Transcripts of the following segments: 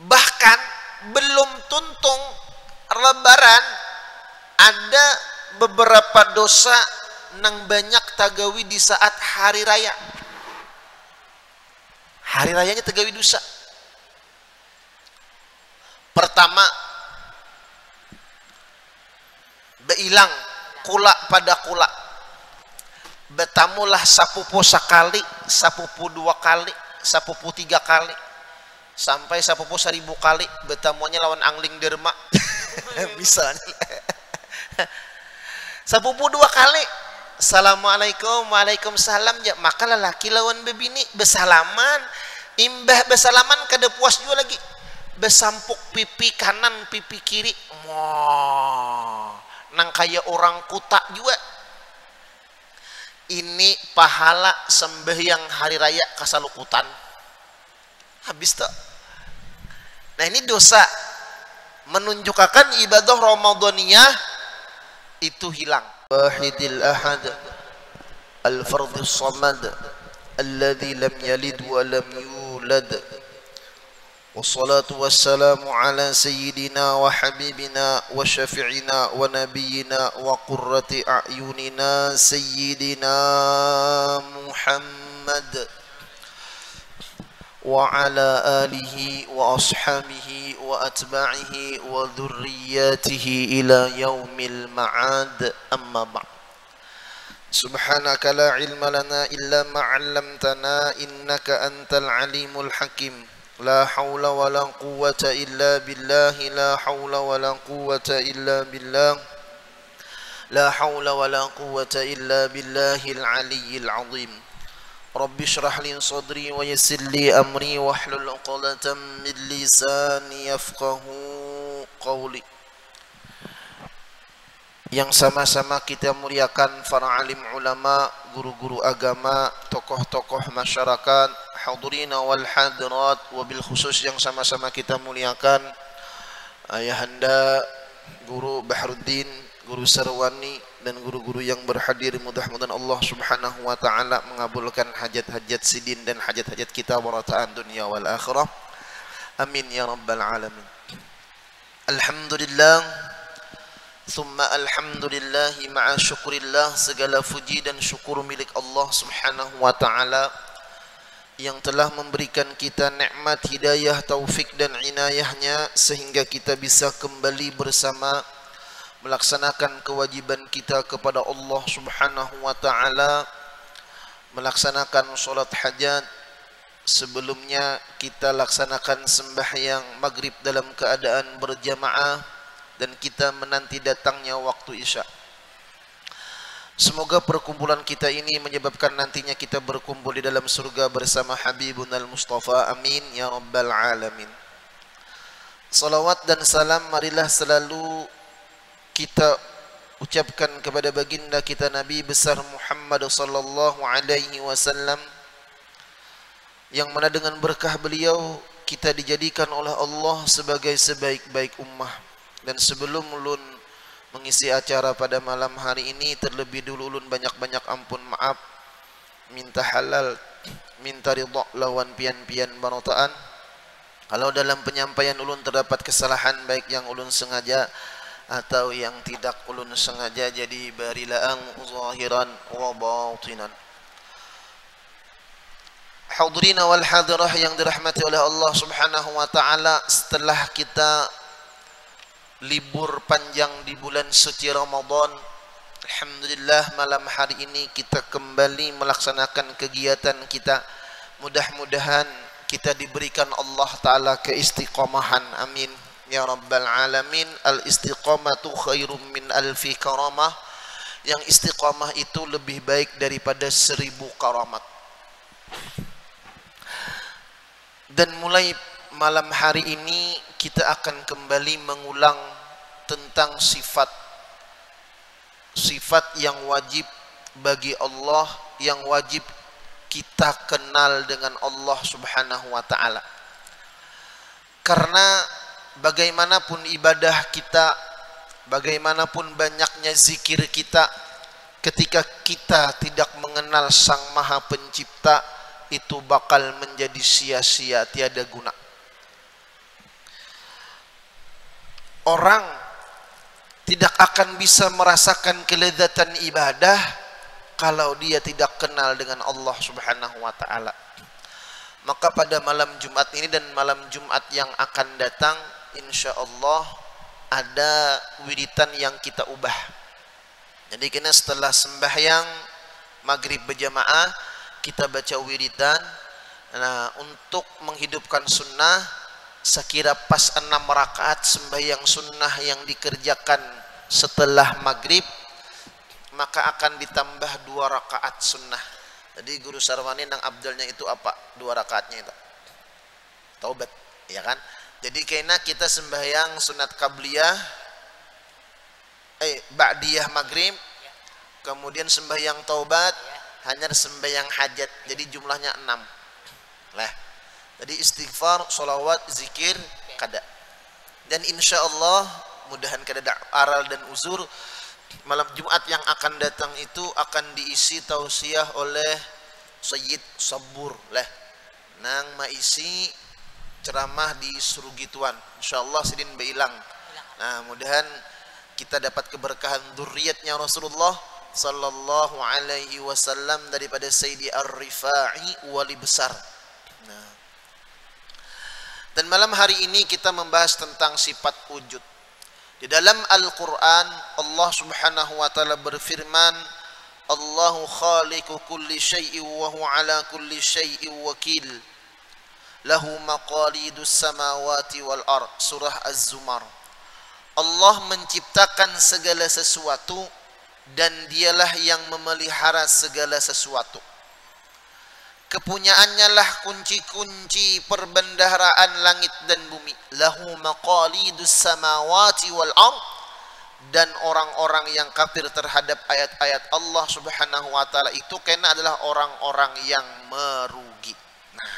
Bahkan belum tuntung lebaran ada beberapa dosa nang banyak tagawi di saat hari raya. Hari rayanya tagawi dosa. Pertama, beilang kula pada kula. Betamulah sapupu sekali, sapupu 2 kali, sapupu 3 kali, sampai sapupu 1000 kali. Betamunya lawan angling derma. Misalnya. Sapupu 2 kali. Assalamualaikum, waalaikumsalam. Ya, maka lelaki lawan bebini besalaman. Imbah besalaman kada puas juga lagi. Besampuk pipi kanan, pipi kiri. Wah, nang kayak orang kuta juga. Ini pahala sembahyang hari raya kasalukutan. Habis tuh. Nah, ini dosa menunjukkan ibadah Ramadaniyah itu hilang. Wahidil ahad al-fardhus samad alladzi lam yalid wa lam yulad. Wassalatu wassalamu ala sayyidina wa habibina wa syafi'ina wa nabiyyina wa qurrati a'yunina sayyidina Muhammad wa ala alihi wa ashabihi wa atba'ihi wa dhurriyyatihi ila yaumil ma'ad. Amma ba'd. Subhanaka la ilma lana illa ma 'allamtana innaka antal alimul hakim. La haula wa la quwwata illa billah. La haula wa la quwwata illa billah. La haula wa la quwwata illa billahil aliyyil azim. Rabbi shrah li sadri wa yassir li amri wahlul 'uqdatam min lisani yafqahu qawli. Yang sama-sama kita muliakan para alim ulama, guru-guru agama, tokoh-tokoh masyarakat, hadirina wal hadirat, wabil khusus yang sama-sama kita muliakan Ayahanda Guru Bahruddin, Guru Sarwani, dan guru-guru yang berhadir. Mudah-mudahan Allah Subhanahu wa taala mengabulkan hajat-hajat sidin dan hajat-hajat kita warataan dunia wal akhirah. Amin ya rabbal alamin. Alhamdulillah, thumma alhamdulillah ma'a syukrillah. Segala puji dan syukur milik Allah Subhanahu wa taala yang telah memberikan kita nikmat hidayah, taufik dan inayahnya sehingga kita bisa kembali bersama melaksanakan kewajiban kita kepada Allah Subhanahu wa taala, melaksanakan salat hajat. Sebelumnya kita laksanakan sembahyang maghrib dalam keadaan berjamaah dan kita menanti datangnya waktu isya. Semoga perkumpulan kita ini menyebabkan nantinya kita berkumpul di dalam surga bersama Habibunal Mustafa. Amin ya rabbal alamin. Salawat dan salam marilah selalu kita ucapkan kepada baginda kita Nabi besar Muhammad sallallahu alaihi wasallam, yang mana dengan berkah beliau kita dijadikan oleh Allah sebagai sebaik-baik ummah. Dan sebelum ulun mengisi acara pada malam hari ini, terlebih dulu ulun banyak-banyak ampun maaf, minta halal, minta ridha lawan pian-pian barotaan. Kalau dalam penyampaian ulun terdapat kesalahan, baik yang ulun sengaja atau yang tidak ulun sengaja, jadi barilaang zahiran wa batinan. Hadirina wal hadirah yang dirahmati oleh Allah Subhanahu wa taala, setelah kita libur panjang di bulan suci Ramadan, alhamdulillah malam hari ini kita kembali melaksanakan kegiatan kita. Mudah-mudahan kita diberikan Allah taala keistiqomahan. Amin ya rabbal alamin. Al istiqamatu khairum min alfi karamah. Yang istiqamah itu lebih baik daripada 1000 karamat. Dan mulai malam hari ini kita akan kembali mengulang tentang sifat yang wajib bagi Allah, yang wajib kita kenal dengan Allah Subhanahu wa taala. Karena bagaimanapun ibadah kita, bagaimanapun banyaknya zikir kita, ketika kita tidak mengenal Sang Maha Pencipta, itu bakal menjadi sia-sia, tiada guna. orang tidak akan bisa merasakan kelezatan ibadah kalau dia tidak kenal dengan Allah Subhanahu wa taala. Maka pada malam Jumat ini dan malam Jumat yang akan datang, insya Allah ada wiritan yang kita ubah. Jadi kena setelah sembahyang maghrib berjamaah kita baca wiritan. Nah, untuk menghidupkan sunnah, sekira pas 6 rakaat sembahyang sunnah yang dikerjakan setelah maghrib, maka akan ditambah 2 rakaat sunnah. Jadi Guru Sarwani nang abdalnya itu apa? 2 rakaatnya itu taubat, ya kan? Jadi kena kita sembahyang sunat qabliyah, ba'diyah maghrib, kemudian sembahyang taubat, hanya sembahyang hajat. Jadi jumlahnya 6 lah. Jadi istighfar, solawat, zikir, kada. Dan insya Allah mudahan kada aral dan uzur, malam Jumat yang akan datang itu akan diisi tausiah oleh Sayyid Sabur lah. Nang maisi ceramah di Surugituan. Insya Allah sidin beilang. Nah, mudahan kita dapat keberkahan dzurriyyatnya Rasulullah sallallahu alaihi wasallam daripada Sayyidi Ar-Rifa'i wali besar. Nah, dan malam hari ini kita membahas tentang sifat wujud. Di dalam Al-Quran Allah Subhanahu wa ta'ala berfirman, Allahu khaliqu kulli syai'in wa huwa ala kulli syai'in wakil, lahu maqalidus samawati wal ard. Surah Az-Zumar. Allah menciptakan segala sesuatu dan dialah yang memelihara segala sesuatu. Kepunyaannya lah kunci-kunci perbendaharaan langit dan bumi. Lahu maqalidus samawati wal ard. Dan orang-orang yang kafir terhadap ayat-ayat Allah Subhanahu wa ta'ala itu kena adalah orang-orang yang merugi. Nah,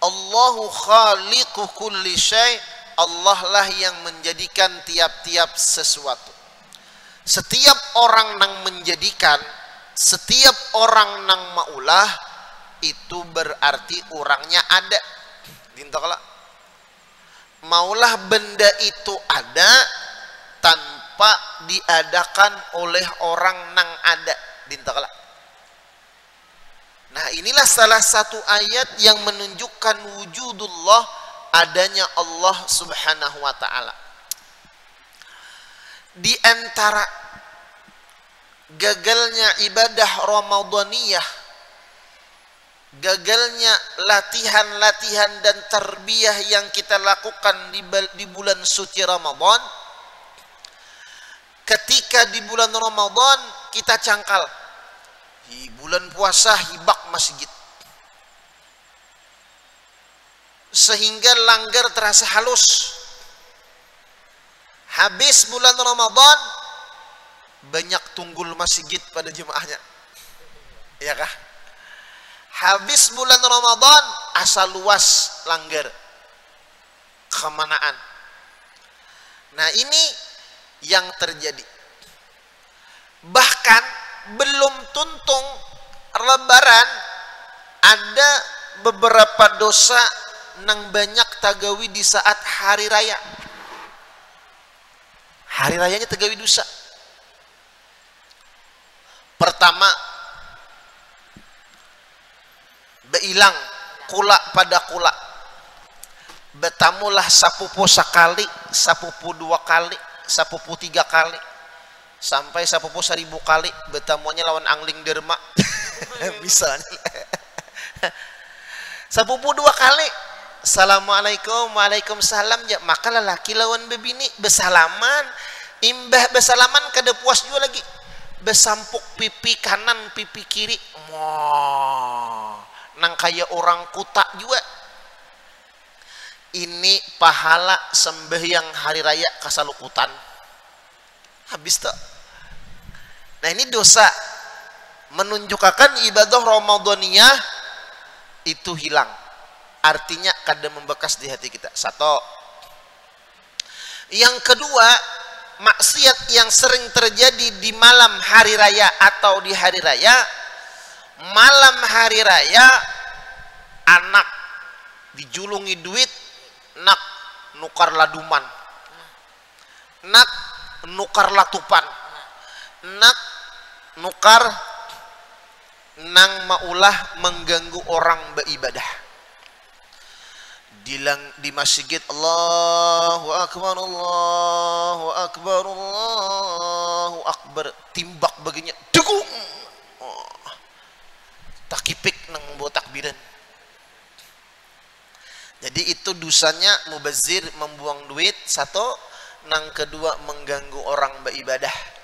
Allahu khaliqu kulli syai'. Allah lah yang menjadikan tiap-tiap sesuatu. Setiap orang nang menjadikan, setiap orang nang maulah, itu berarti orangnya ada. Dintakala maulah benda itu ada tanpa diadakan oleh orang nang ada. Dintakala. Nah, inilah salah satu ayat yang menunjukkan wujudullah, adanya Allah Subhanahu wa ta'ala. Di antara gagalnya ibadah Ramadaniyah, gagalnya latihan-latihan dan tarbiyah yang kita lakukan di bulan suci Ramadan, ketika di bulan Ramadan kita cangkal, di bulan puasa hibak masjid, sehingga langgar terasa halus. Habis bulan Ramadan banyak tunggul masjid pada jemaahnya, ya kah? Habis bulan Ramadan asal luas langgar kemanaan. Nah, ini yang terjadi. Bahkan belum tuntung lebaran ada beberapa dosa nang banyak tagawi di saat hari raya. Hari rayanya tagawi dosa. Pertama, beilang kula pada kula. Betamulah sapupu sekali, sapupu 2 kali, sapupu 3 kali, sampai sapupu 1000 kali. Betamunya lawan angling derma. Bisa. Sapupu 2 kali. Assalamualaikum, waalaikumsalam. Ya, maka lelaki lawan bebini besalaman, imbah besalaman kada puas juga lagi, besampuk pipi kanan pipi kiri, wah, nang kaya orang kuta juga. Ini pahala sembahyang hari raya kasalukutan habis tuh. Nah, ini dosa menunjukkan ibadah Ramadaniyah itu hilang, artinya kada membekas di hati kita. Satu. Yang kedua, maksiat yang sering terjadi di malam hari raya atau di hari raya. Malam hari raya anak dijulungi duit, nak nukar laduman. nak nukar latupan, nak nukar nang maulah mengganggu orang beribadah. Di masjid Allahu Akbar, Allahu Akbar, Allahu Akbar, timbak baginya degung, takipik nang bawa takbiran. Jadi itu dosanya mubazir, membuang duit satu, nang kedua mengganggu orang beribadah.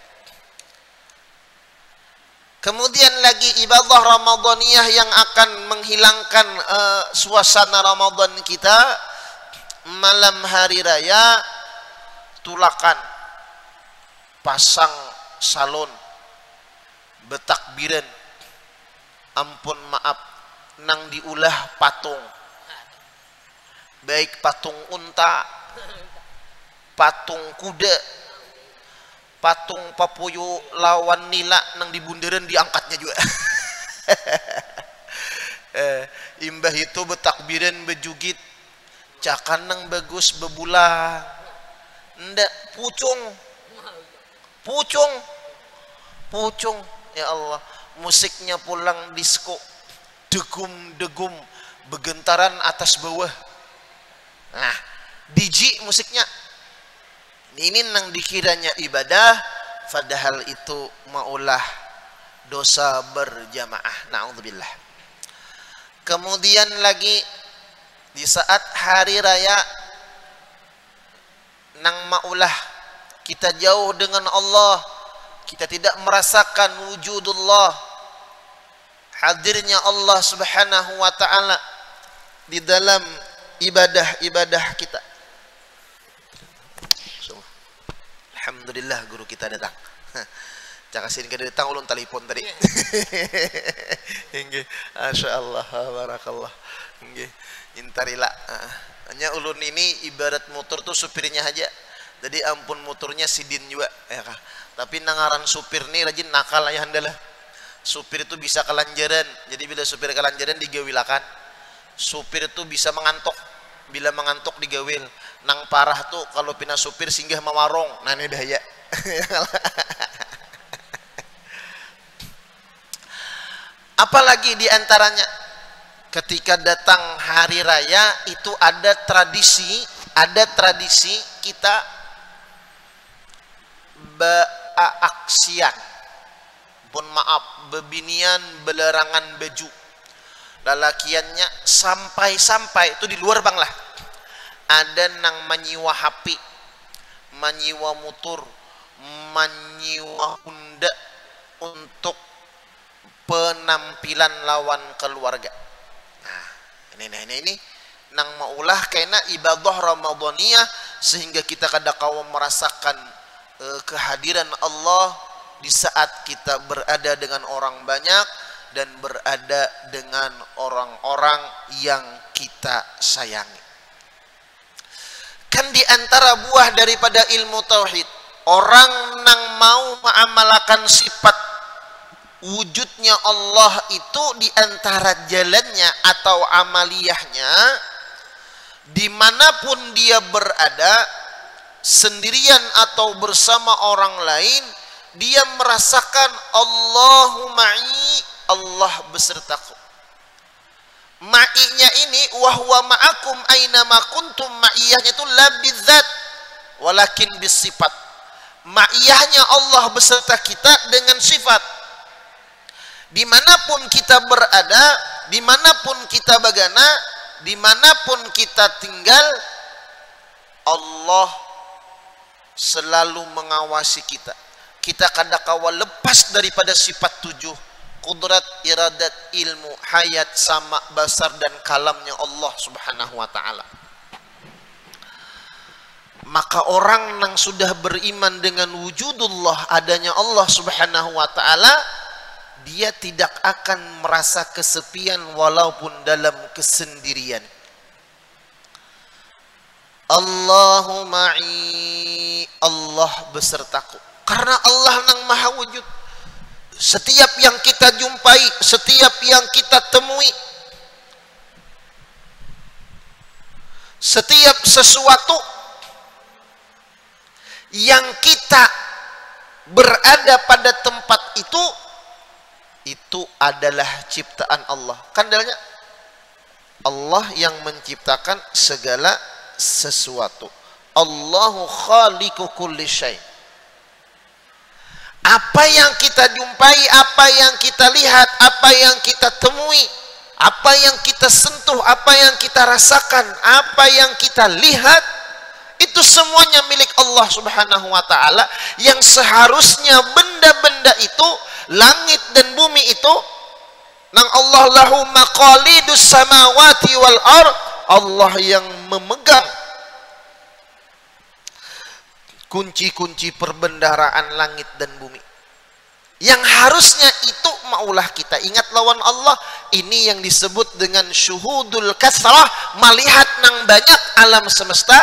Kemudian lagi ibadah Ramadaniyah yang akan menghilangkan suasana Ramadan kita, malam hari raya tulakan, pasang salon, betakbiran, ampun maaf, nang diulah patung, baik patung unta, patung kuda, patung papuyu lawan nila nang di bundaran diangkatnya juga. Imbah itu betakbiran bejugit, cakan nang bagus bebulang, ndak pucung, ya Allah, musiknya pulang disco, degum begentaran atas bawah. Nah, DJ musiknya. Ini nang dikiranya ibadah, padahal itu maulah dosa berjamaah. Na'udzubillah. Kemudian lagi di saat hari raya nang maulah kita jauh dengan Allah, kita tidak merasakan wujudullah, hadirnya Allah Subhanahu wa taala di dalam ibadah-ibadah kita. Alhamdulillah guru kita datang. Cakasin ke datang ulun telepon tadi. Nggih. Masyaallah barakallah. Nggih. Intarila. Hanya ulun ini ibarat motor tuh supirnya aja. Jadi ampun motornya sidin juga ya kah. Tapi nangaran supir nih rajin nakal ya handalah. Supir itu bisa kelanjaran. Jadi bila supir kelanjaran digawilakan. Supir itu bisa mengantuk. Bila mengantuk digawil. Nang parah tuh kalau pina supir singgah mawarong. Nah ini daya. Apalagi diantaranya ketika datang hari raya itu ada tradisi kita beaksian, pun maaf, bebinian belerangan baju, lalakiannya sampai itu di luar bang lah. Ada nang menyiwa HP, menyiwa motor, menyiwa Honda untuk penampilan lawan keluarga. Nah, ini nang maulah kena ibadah Ramadaniyah sehingga kita kadang-kadang merasakan kehadiran Allah di saat kita berada dengan orang banyak dan berada dengan orang-orang yang kita sayangi. Kan di antara buah daripada ilmu tauhid, orang nang mau mengamalkan sifat wujudnya Allah itu di antara jalannya atau amaliyahnya, dimanapun dia berada, sendirian atau bersama orang lain, dia merasakan Allahu ma'i, Allah besertaku. Ma'inya ini wahwa ma'akum aina ma kuntum, ma'iyahnya itu la bidzat walakin bisifat. Ma'iyahnya Allah beserta kita dengan sifat. Dimanapun kita berada, dimanapun kita bagana, dimanapun kita tinggal, Allah selalu mengawasi kita. Kita kadang-kadang lepas daripada sifat tujuh, kudrat, iradat, ilmu, hayat, sama, basar dan kalamnya Allah Subhanahu wa ta'ala. Maka orang yang sudah beriman dengan wujudullah, adanya Allah Subhanahu wa ta'ala, dia tidak akan merasa kesepian walaupun dalam kesendirian. Allahu ma'i, Allah besertaku. Karena Allah nang maha wujud. Setiap yang kita jumpai, setiap yang kita temui, setiap sesuatu yang kita berada pada tempat itu adalah ciptaan Allah. Kan dalilnya Allah yang menciptakan segala sesuatu. Allahu khaliqu kulli syai. Apa yang kita jumpai, apa yang kita lihat, apa yang kita temui, apa yang kita sentuh, apa yang kita rasakan, apa yang kita lihat, itu semuanya milik Allah Subhanahu wa ta'ala, yang seharusnya benda-benda itu, langit dan bumi itu, nang Allah lahu maqalidus samawati wal ard, Allah yang memegang kunci-kunci perbendaharaan langit dan bumi, yang harusnya itu maulah kita ingat lawan Allah. Ini yang disebut dengan syuhudul kasrah, melihat nang banyak alam semesta.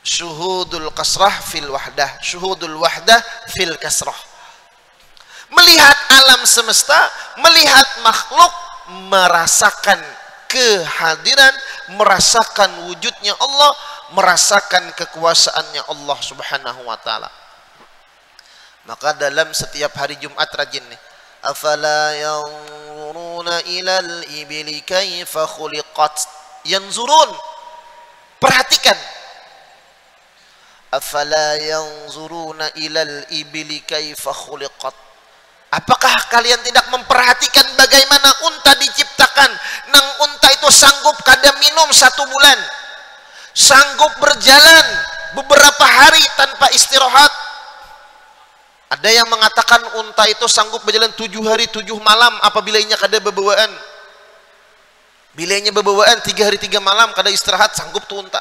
Syuhudul kasrah fil wahdah, syuhudul wahdah fil kasrah. Melihat alam semesta, melihat makhluk, merasakan kehadiran, merasakan wujudnya Allah, merasakan kekuasaannya Allah Subhanahu wa ta'ala. Maka dalam setiap hari Jumat rajin nih, afala yanzuruna ilal ibili kaifa khuliqat. Yanzurun, perhatikan. Afala yanzuruna ilal ibili kaifa khuliqat. Apakah kalian tidak memperhatikan bagaimana unta diciptakan? Nang unta itu sanggup kada minum 1 bulan, sanggup berjalan beberapa hari tanpa istirahat. Ada yang mengatakan unta itu sanggup berjalan 7 hari 7 malam apabila inya kada bebawaan. Bila inya bebawaan 3 hari 3 malam kada istirahat, sanggup tuh unta.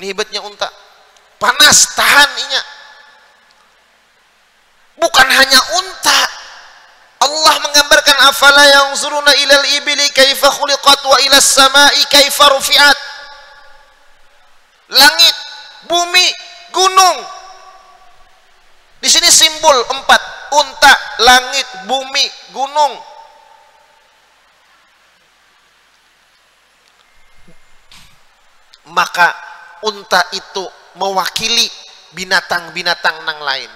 Ini hebatnya unta. Panas tahan inya. Bukan hanya unta. Allah menggambarkan afala yanzuruna ilal ibili kaifa khuliqat wa ilas samai kaifa rufi'at. Langit, bumi, gunung. Di sini simbol 4, unta, langit, bumi, gunung. Maka unta itu mewakili binatang-binatang nang lain.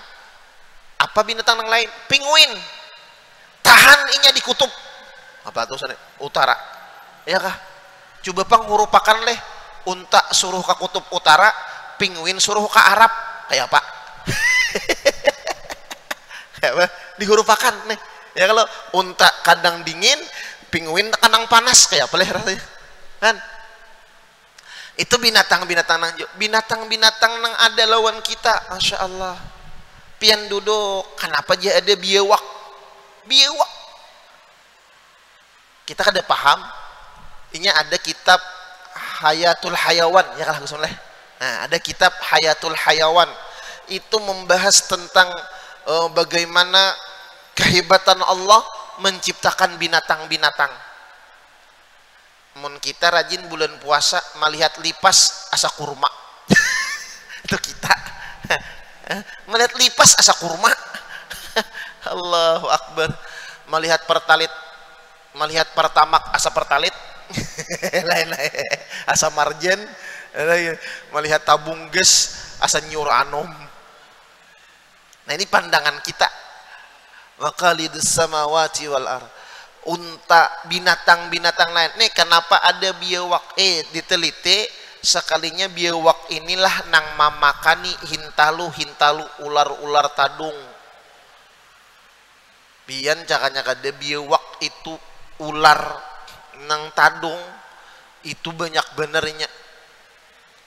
Apa binatang nang lain? Penguin. Tahan inya di kutub apa tuh sana? Utara. Ya kah? Coba pang ngurupakan leh, unta suruh ke kutub utara, penguin suruh ke Arab. Kayak apa? Kayak apa? Dihurupakan nih. Ya kalau unta kadang dingin, penguin kadang panas, kayak apa leh rasanya? Kan? Itu binatang-binatang nang ada lawan kita, masya Allah. Pian duduk, kenapa dia ada biawak? Biawak. Kita kada paham. Ini ada kitab Hayatul Hayawan, ya kan Gus Muleh? Nah, ada kitab Hayatul Hayawan. Itu membahas tentang bagaimana kehebatan Allah menciptakan binatang-binatang. Mun kita rajin bulan puasa melihat lipas asa kurma. Itu kita. Melihat lipas asa kurma. Allahu Akbar. Melihat pertalit, melihat pertamak asa pertalit. Lain-lain asa marjen. Melihat tabung gas asa nyur anom. Nah ini pandangan kita. Maqalidus samawati wal ard. Unta, binatang-binatang lain. Nih kenapa ada biawak? Diteliti sekalinya biawak inilah nang mamakani hintalu ular-ular tadung. Bian cakanya kada biawak itu ular nang tadung itu banyak benernya.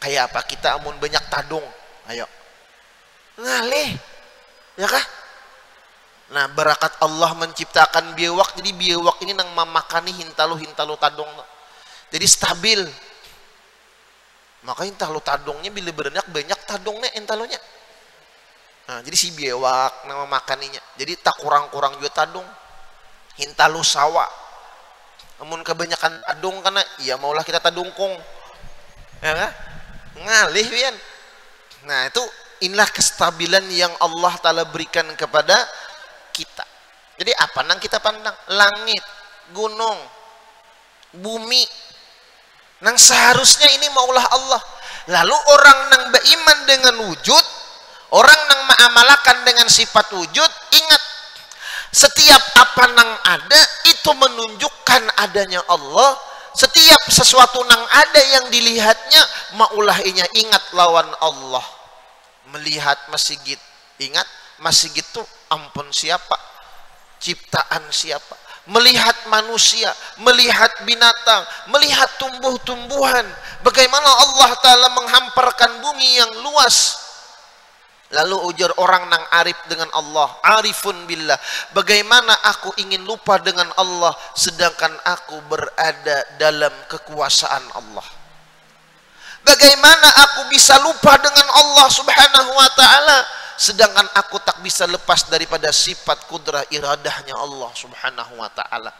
Kayak apa kita amun banyak tadung? Ayo. Ngalih. Ya kah? Nah, barakat Allah menciptakan biawak, jadi biawak ini nang mamakani hintalu tadung. Jadi stabil. Maka hintalu tadungnya bila berendak banyak tadungnya hintalunya. Nah, jadi si biawak nang mamakaninya. Jadi tak kurang-kurang juga tadung. Hintalu sawa. Namun kebanyakan tadung karena ya maulah kita tadungkung. Ya kan? Ngalih pian. Nah, itu inilah kestabilan yang Allah Ta'ala berikan kepada kita. Jadi apa nang kita pandang? Langit, gunung, bumi. Nang seharusnya ini maulah Allah. Lalu orang nang beriman dengan wujud, orang nang mengamalkan dengan sifat wujud, ingat setiap apa nang ada itu menunjukkan adanya Allah. Setiap sesuatu nang ada yang dilihatnya maulah inya ingat lawan Allah. Melihat masjid, ingat masjid itu ampun siapa? Ciptaan siapa? Melihat manusia, melihat binatang, melihat tumbuh-tumbuhan, bagaimana Allah Ta'ala menghamparkan bumi yang luas. Lalu ujar orang nang arif dengan Allah, arifun billah, bagaimana aku ingin lupa dengan Allah sedangkan aku berada dalam kekuasaan Allah. Bagaimana aku bisa lupa dengan Allah Subhanahu wa ta'ala sedangkan aku tak bisa lepas daripada sifat kudrah iradahnya Allah Subhanahu wa ta'ala.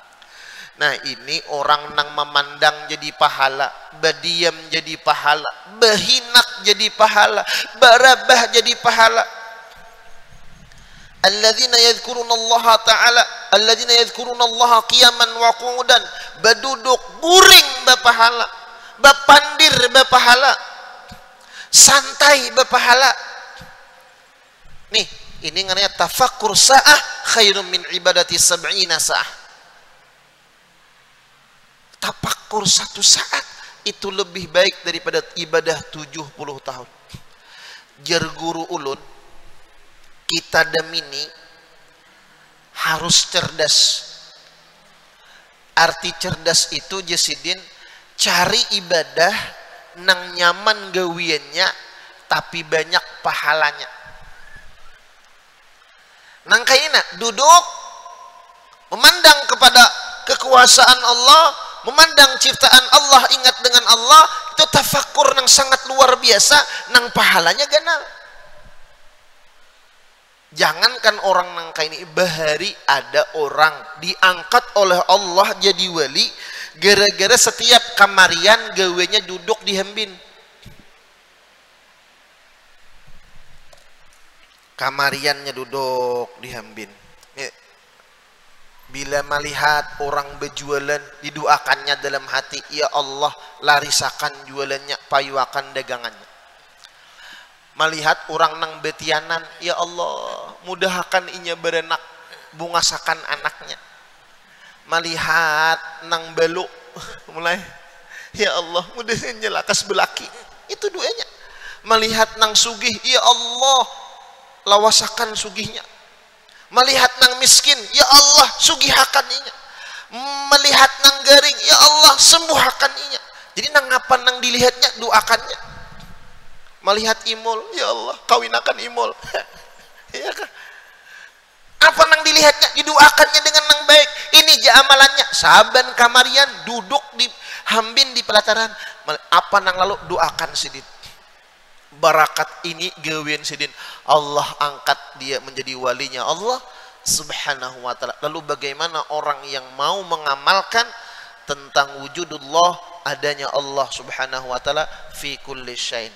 Nah, ini orang nang memandang jadi pahala, badiam jadi pahala, bahinak jadi pahala, barabah jadi pahala. Alladzina yadhkurunallaha ta'ala, alladzina yadhkurunallaha qiyaman wa qu'udan, baduduk guring bapahala, bapandir bapahala, santai bapahala. Nih, ini namanya tafakkur sa'ah khairum min ibadati sab'ina sa'ah. Tafakkur satu saat itu lebih baik daripada ibadah 70 tahun. Jar guru ulun, kita demini harus cerdas. Arti cerdas itu Jasidin, cari ibadah nang nyaman gawiannya tapi banyak pahalanya. Nang kaina duduk memandang kepada kekuasaan Allah, memandang ciptaan Allah, ingat dengan Allah, itu tafakkur nang sangat luar biasa, nang pahalanya ganal. Jangankan orang nang kaini, bahari ada orang diangkat oleh Allah jadi wali gara-gara setiap kamarian gawenya duduk di hembin. Kamariannya duduk di hambin. Bila melihat orang berjualan, didoakannya dalam hati, ya Allah larisakan jualannya, payuakan dagangannya. Melihat orang nang betianan, ya Allah mudahkan inya berenak, bungasakan anaknya. Melihat nang beluk, mulai ya Allah mudahnya lakas belaki, itu doanya. Melihat nang sugih, ya Allah lawasakan sugihnya. Melihat nang miskin, ya Allah sugihakan inya. Melihat nang garing, ya Allah sembuhakan inya. Jadi nang apa nang dilihatnya, doakannya. Melihat imul, ya Allah kawinakan imul. Ya kan? Apa nang dilihatnya, didoakannya dengan nang baik. Ini ja amalannya, saban kamarian duduk di hambin di pelataran. Apa nang lalu doakan sidin. Barakat ini gawian sidin, Allah angkat dia menjadi walinya Allah Subhanahu wa ta'ala. Lalu bagaimana orang yang mau mengamalkan tentang wujudullah, adanya Allah Subhanahu wa ta'ala fi kulli syai'in.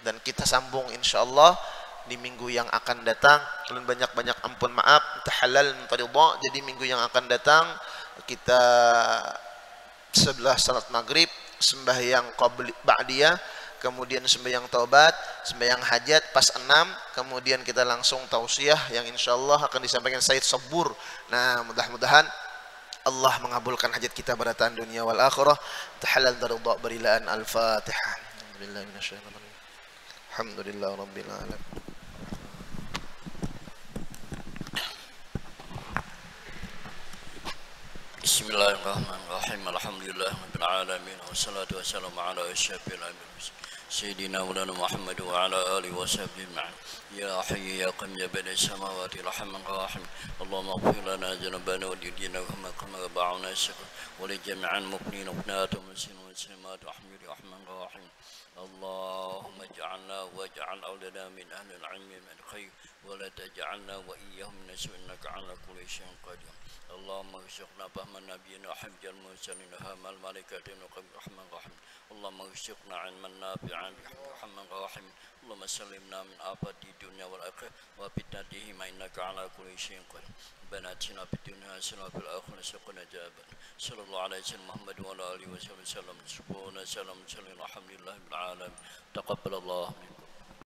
Dan kita sambung insyaallah di minggu yang akan datang. Kalian banyak-banyak ampun maaf, tahalal mintaridha. Jadi minggu yang akan datang kita sebelah salat maghrib, sembahyang qabli ba'diyah, kemudian sembahyang taubat, sembahyang hajat pas 6, kemudian kita langsung tausiah yang insyaallah akan disampaikan Said Sabur. Nah, mudah-mudahan Allah mengabulkan hajat kita pada tahun dunia wal akhirah. Tahalal daridha barilaan al-Fatihah. Billahi minasyaitonir rajim. Alhamdulillah rabbil alamin. Bismillahirrahmanirrahim. Alhamdulillahirabbil alamin wassalatu wassalamu ala asyrafil anbiya'i Sayyidina Muhammad wa ala alihi wa sahbihi ma'an. Ya hayy ya qayyum ya bani samawati rahman rahim. Allahumma ighfir lana dhunubana wa diyana wa kama ba'una syukur wa li jami'al mu'minina wa mu'minat wa muslimat rahman rahim. Allahumma ij'alna waj'al awlana min ahli al-'ilmi min khair wa la taj'alna wa iyyahum min su'in innaka 'ala kulli syai'in qadir. Allahumma ghfirna fahman nabiyina hajjal mursalin hamal malaikatin wa rahman rahim. Allahumma ghfirna 'ilman nafi'an rahman rahim. Allahumma sallimna min afati dunya wal akhirah wa fitnatihi ma innaka 'ala kulli syai'in qadir. Rabbana atina fid dunya hasanah wa fil akhirati hasanah wa qina adzaban. Sallallahu alaihi wasallam Muhammad wa ala alihi wasallam. Subhana salam alhamdulillah bil alamin. taqabbalallahu minna.